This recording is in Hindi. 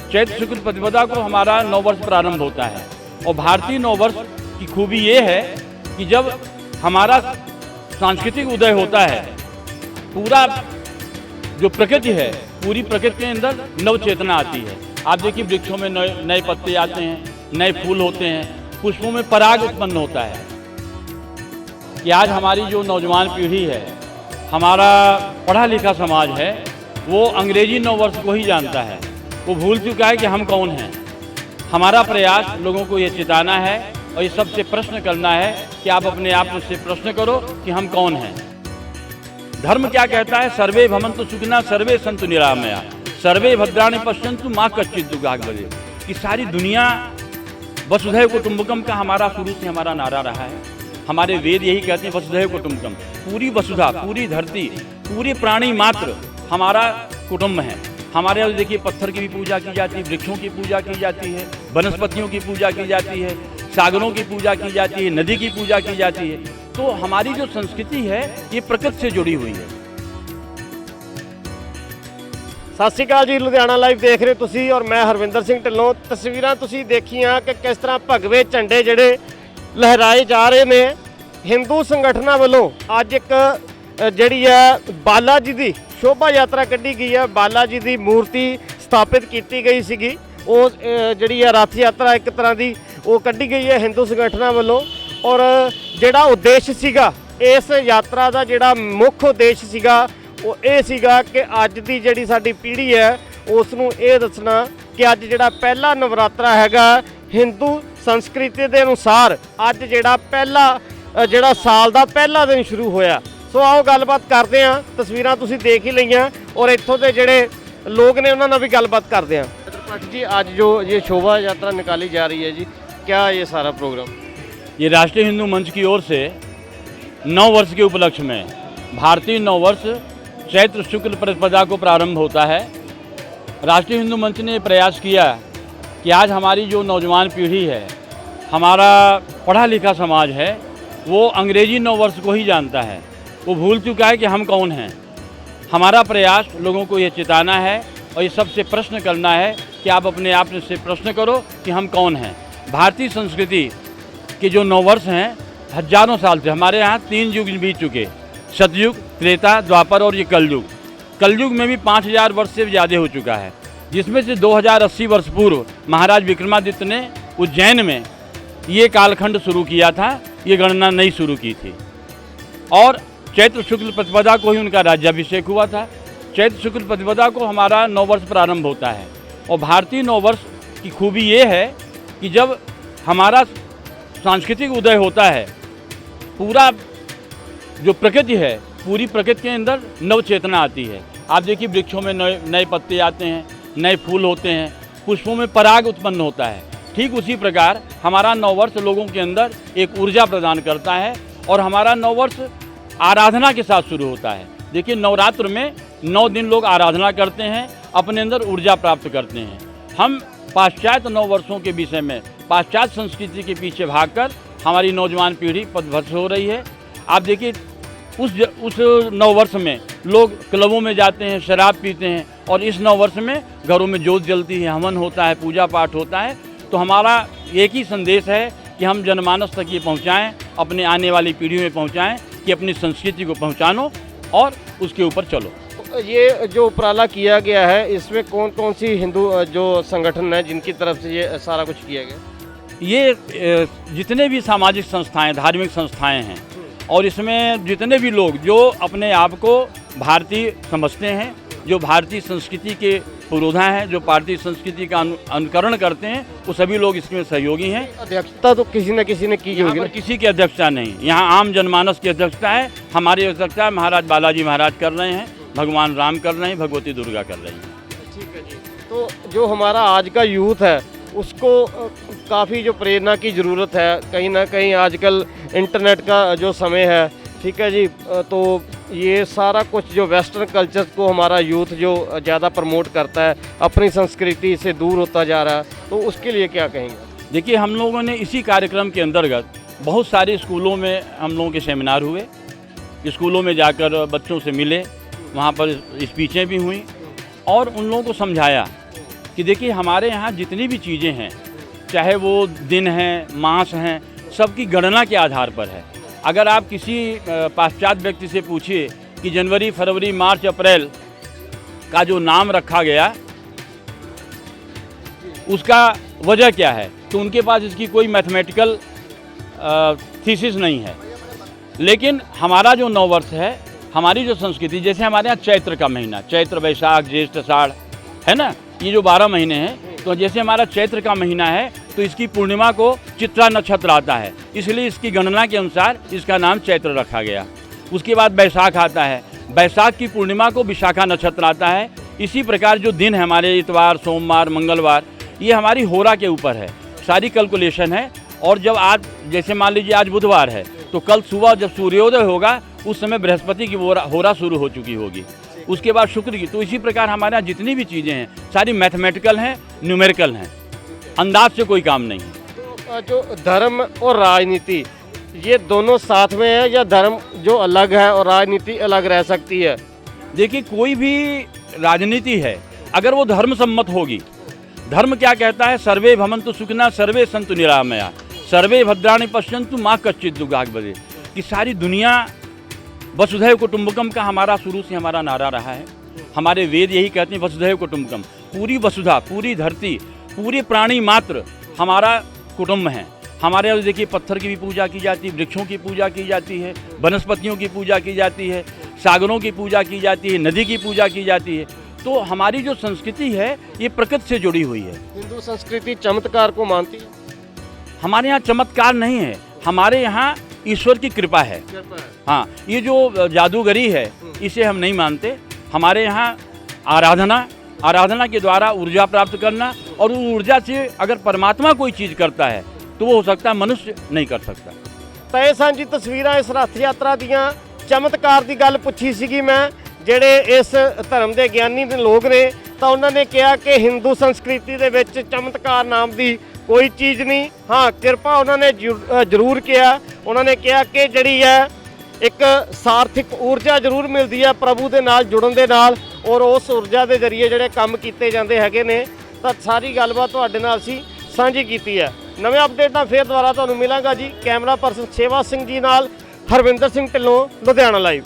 चैत्र शुक्ल प्रतिपदा को हमारा नववर्ष प्रारंभ होता है। और भारतीय नववर्ष की खूबी ये है कि जब हमारा सांस्कृतिक उदय होता है, पूरा जो प्रकृति है, पूरी प्रकृति के अंदर नव चेतना आती है। आप देखिए वृक्षों में नए पत्ते आते हैं, नए फूल होते हैं, पुष्पों में पराग उत्पन्न होता है। कि आज हमारी जो नौजवान पीढ़ी है, हमारा पढ़ा लिखा समाज है, वो अंग्रेजी नववर्ष को ही जानता है। वो भूल चुका है कि हम कौन हैं। हमारा प्रयास लोगों को ये चिताना है और ये सबसे प्रश्न करना है कि आप अपने आप से प्रश्न करो कि हम कौन हैं। धर्म क्या कहता है? सर्वे भवन्तु सुखिनः सर्वे सन्तु निरामया सर्वे भद्राणि पश्यन्तु माँ कश्चित् दुःखाग् भवेत्। कि सारी दुनिया वसुधैव कुटुम्बकम का हमारा शुरू से हमारा नारा रहा है। हमारे वेद यही कहते हैं वसुधैव कुटुम्बकम। पूरी वसुधा, पूरी धरती, पूरे प्राणी मात्र हमारा कुटुम्ब है। हमारे यहाँ देखिए पत्थर की भी पूजा की जाती है, वृक्षों की पूजा की जाती है, वनस्पतियों की पूजा की जाती है, सागरों की पूजा की जाती है, नदी की पूजा की जाती है। तो हमारी जो संस्कृति है ये प्रकृति से जुड़ी हुई है। सत श्री अकाल जी, लुधियाना लाइव देख रहे तुसी और मैं हरविंदर सिंह ढिल्लों। तस्वीरां तुसी देखियां कि किस तरह भगवे झंडे ਜਿਹੜੇ लहराए जा रहे ने। हिंदू संगठनों वालों अज एक ਜਿਹੜੀ है बाला जी की शोभा यात्रा कढ़ी गई है। बाला जी की मूर्ति स्थापित की गई सीगी। वो ਜਿਹੜੀ है रथ यात्रा एक तरह की वो कढ़ी गई है हिंदू संगठनों वालों। और ਜਿਹੜਾ उद्देश्य सीगा इस यात्रा का ਜਿਹੜਾ मुख्य उद्देश्य सीगा वो ये सीगा कि अज की ਜਿਹੜੀ साडी पीढ़ी है उसनूं ये दसना कि अज ਜਿਹੜਾ पहला नवरात्रा हैगा हिंदू संस्कृति के अनुसार अज ਜਿਹੜਾ पहला ਜਿਹੜਾ साल का पहला दिन शुरू होया। सो आओ गलबात करते हैं। तस्वीरां तुसीं देख ही लईआं और इत्थों के ਜਿਹੜੇ लोग ने उन्होंने भी गलबात करते हैं। त्रिपाठी जी, आज जो ये शोभा यात्रा निकाली जा रही है जी, क्या ये सारा प्रोग्राम? ये राष्ट्रीय हिंदू मंच की ओर से नव वर्ष के उपलक्ष्य में भारतीय नव वर्ष चैत्र शुक्ल प्रतिपदा को प्रारंभ होता है। राष्ट्रीय हिंदू मंच ने प्रयास किया कि आज हमारी जो नौजवान पीढ़ी है, हमारा पढ़ा लिखा समाज है, वो अंग्रेजी नव वर्ष को ही जानता है। वो भूल चुका है कि हम कौन हैं। हमारा प्रयास लोगों को ये चिताना है और ये सबसे प्रश्न करना है कि आप अपने आप से प्रश्न करो कि हम कौन हैं। भारतीय संस्कृति के जो नववर्ष हैं, हजारों साल से हमारे यहाँ 3 युग बीत चुके, सतयुग, त्रेता, द्वापर और ये कलयुग। कलयुग में भी 5000 वर्ष से ज़्यादा हो चुका है, जिसमें से 2080 वर्ष पूर्व महाराज विक्रमादित्य ने उज्जैन में ये कालखंड शुरू किया था, ये गणना नई शुरू की थी। और चैत्र शुक्ल प्रतिपदा को ही उनका राज्याभिषेक हुआ था। चैत्र शुक्ल प्रतिपदा को हमारा नववर्ष प्रारंभ होता है। और भारतीय नववर्ष की खूबी ये है कि जब हमारा सांस्कृतिक उदय होता है, पूरा जो प्रकृति है, पूरी प्रकृति के अंदर नव चेतना आती है। आप देखिए वृक्षों में नए पत्ते आते हैं, नए फूल होते हैं, पुष्पों में पराग उत्पन्न होता है। ठीक उसी प्रकार हमारा नववर्ष लोगों के अंदर एक ऊर्जा प्रदान करता है। और हमारा नववर्ष आराधना के साथ शुरू होता है। देखिए नवरात्र में 9 दिन लोग आराधना करते हैं, अपने अंदर ऊर्जा प्राप्त करते हैं। हम पाश्चात्य नववर्षों के विषय में, पाश्चात्य संस्कृति के पीछे भागकर हमारी नौजवान पीढ़ी पथभ्रष्ट हो रही है। आप देखिए उस नववर्ष में लोग क्लबों में जाते हैं, शराब पीते हैं, और इस नववर्ष में घरों में ज्योत जलती है, हवन होता है, पूजा पाठ होता है। तो हमारा एक ही संदेश है कि हम जनमानस तक ये पहुँचाएँ, अपने आने वाली पीढ़ी में पहुँचाएँ कि अपनी संस्कृति को पहचानो और उसके ऊपर चलो। ये जो उपराला किया गया है, इसमें कौन कौन सी हिंदू जो संगठन है जिनकी तरफ से ये सारा कुछ किया गया? ये जितने भी सामाजिक संस्थाएं, धार्मिक संस्थाएं हैं, और इसमें जितने भी लोग जो अपने आप को भारतीय समझते हैं, जो भारतीय संस्कृति के पुरोधा हैं, जो भारतीय संस्कृति का अनुकरण करते हैं, वो सभी लोग इसमें सहयोगी हैं। अध्यक्षता तो किसी न किसी ने की होगी ना? किसी की अध्यक्षता नहीं, यहाँ आम जनमानस की अध्यक्षता है। हमारी अध्यक्षता महाराज बालाजी महाराज कर रहे हैं, भगवान राम कर रहे हैं, भगवती दुर्गा कर रही हैं। ठीक है जी। तो जो हमारा आज का यूथ है उसको काफ़ी जो प्रेरणा की ज़रूरत है। कहीं ना कहीं आजकल इंटरनेट का जो समय है, ठीक है जी, तो ये सारा कुछ जो वेस्टर्न कल्चर को हमारा यूथ जो ज़्यादा प्रमोट करता है, अपनी संस्कृति से दूर होता जा रहा है, तो उसके लिए क्या कहेंगे? देखिए, हम लोगों ने इसी कार्यक्रम के अंतर्गत बहुत सारे स्कूलों में हम लोगों के सेमिनार हुए, स्कूलों में जाकर बच्चों से मिले, वहाँ पर स्पीचें भी हुई और उन लोगों को समझाया कि देखिए हमारे यहाँ जितनी भी चीज़ें हैं, चाहे वो दिन हैं, मास हैं, सबकी गणना के आधार पर है। अगर आप किसी पाश्चात्य व्यक्ति से पूछिए कि जनवरी, फरवरी, मार्च, अप्रैल का जो नाम रखा गया उसका वजह क्या है, तो उनके पास इसकी कोई मैथमेटिकल थीसिस नहीं है। लेकिन हमारा जो नववर्ष है, हमारी जो संस्कृति, जैसे हमारे यहाँ चैत्र का महीना, चैत्र, वैशाख, ज्येष्ठ, आषाढ़, है ना, ये जो 12 महीने हैं, तो जैसे हमारा चैत्र का महीना है तो इसकी पूर्णिमा को चित्रा नक्षत्र आता है, इसलिए इसकी गणना के अनुसार इसका नाम चैत्र रखा गया। उसके बाद बैसाख आता है, बैसाख की पूर्णिमा को विशाखा नक्षत्र आता है। इसी प्रकार जो दिन है हमारे, इतवार, सोमवार, मंगलवार, ये हमारी होरा के ऊपर है, सारी कैलकुलेशन है। और जब आज, जैसे मान लीजिए आज बुधवार है, तो कल सुबह जब सूर्योदय होगा उस समय बृहस्पति की होरा शुरू हो चुकी होगी, उसके बाद शुक्र की। तो इसी प्रकार हमारे यहाँ जितनी भी चीज़ें हैं सारी मैथमेटिकल हैं, न्यूमेरिकल हैं, अंदाज से कोई काम नहीं है। तो जो धर्म और राजनीति, ये दोनों साथ में है या धर्म जो अलग है और राजनीति अलग रह सकती है? देखिए कोई भी राजनीति है अगर वो धर्म सम्मत होगी, धर्म क्या कहता है, सर्वे भवन्तु सुखिनः सर्वे सन्तु निरामया सर्वे भद्राणि पश्यन्तु माँ कश्चित् दुर्भाग् भवेत्, कि सारी दुनिया वसुधैव कुटुम्बकम का हमारा शुरू से हमारा नारा रहा है। हमारे वेद यही कहते हैं, वसुधैव कुटुम्बकम, पूरी वसुधा, पूरी धरती, पूरे प्राणी मात्र हमारा कुटुम्ब है। हमारे यहाँ देखिए पत्थर की भी पूजा की जाती है, वृक्षों की पूजा की जाती है, वनस्पतियों की पूजा की जाती है, सागरों की पूजा की जाती है, नदी की पूजा की जाती है। तो हमारी जो संस्कृति है ये प्रकृति से जुड़ी हुई है। हिंदू संस्कृति चमत्कार को मानती है? हमारे यहाँ चमत्कार नहीं है, हमारे यहाँ ईश्वर की कृपा है। हाँ, ये जो जादूगरी है इसे हम नहीं मानते। हमारे यहाँ आराधना के द्वारा ऊर्जा प्राप्त करना, और उस ऊर्जा से अगर परमात्मा कोई चीज़ करता है तो वो हो सकता है, मनुष्य नहीं कर सकता। ਤਾਂ ਇਹ ਸਾਂਝੀ ਤਸਵੀਰਾਂ ਇਸ ਰੱਥ ਯਾਤਰਾ ਦੀਆਂ ਚਮਤਕਾਰ ਦੀ ਗੱਲ ਪੁੱਛੀ ਸੀਗੀ ਮੈਂ। ਜਿਹੜੇ ਇਸ ਧਰਮ ਦੇ ਗਿਆਨੀ ਦੇ ਲੋਕ ਨੇ ਤਾਂ ਉਹਨਾਂ ਨੇ ਕਿਹਾ ਕਿ ਹਿੰਦੂ ਸੰਸਕ੍ਰਿਤੀ ਦੇ ਵਿੱਚ ਚਮਤਕਾਰ ਨਾਮ ਦੀ ਕੋਈ ਚੀਜ਼ ਨਹੀਂ। ਹਾਂ, ਕਿਰਪਾ ਉਹਨਾਂ ਨੇ ਜ਼ਰੂਰ ਕਿਹਾ। ਉਹਨਾਂ ਨੇ ਕਿਹਾ ਕਿ ਜਿਹੜੀ ਹੈ ਇੱਕ ਸਾਰਥਿਕ ਊਰਜਾ ਜ਼ਰੂਰ ਮਿਲਦੀ ਹੈ ਪ੍ਰਭੂ ਦੇ ਨਾਲ ਜੁੜਨ ਦੇ ਨਾਲ, ਔਰ ਉਸ ਊਰਜਾ ਦੇ ਜ਼ਰੀਏ ਜਿਹੜੇ ਕੰਮ ਕੀਤੇ ਜਾਂਦੇ ਹੈਗੇ ਨੇ। ਤਾਂ ਸਾਰੀ ਗੱਲਬਾਤ ਤੁਹਾਡੇ ਨਾਲ ਅਸੀਂ ਸਾਂਝੀ ਕੀਤੀ ਹੈ। ਨਵੇਂ ਅਪਡੇਟ ਨਾਲ ਫਿਰ ਦੁਬਾਰਾ ਤੁਹਾਨੂੰ ਮਿਲਾਂਗਾ ਜੀ। ਕੈਮਰਾ ਪਰਸਨ ਸੇਵਾ ਸਿੰਘ ਜੀ ਨਾਲ ਹਰਵਿੰਦਰ ਸਿੰਘ ਢਿੱਲੋਂ, ਲੁਧਿਆਣਾ ਲਾਈਵ।